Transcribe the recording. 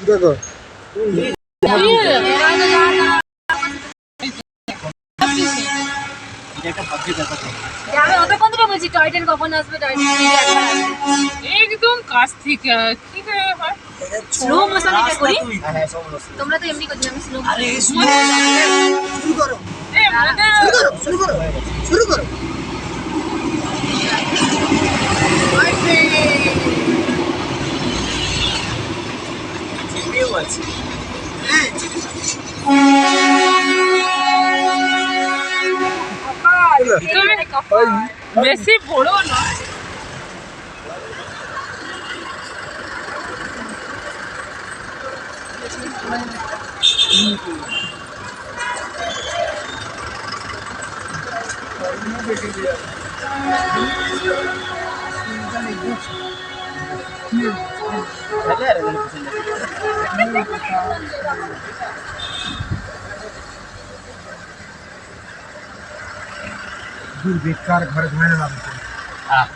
দেখো একদম কাছ থেকে কি হয় স্লো মোশন এটা করি তোমরা তো এমনি করছো আমি স্লো শুরু করো এই মনে শুরু করো শুরু করো বেশি বড় না दूर बेकार घर घुमाने वाला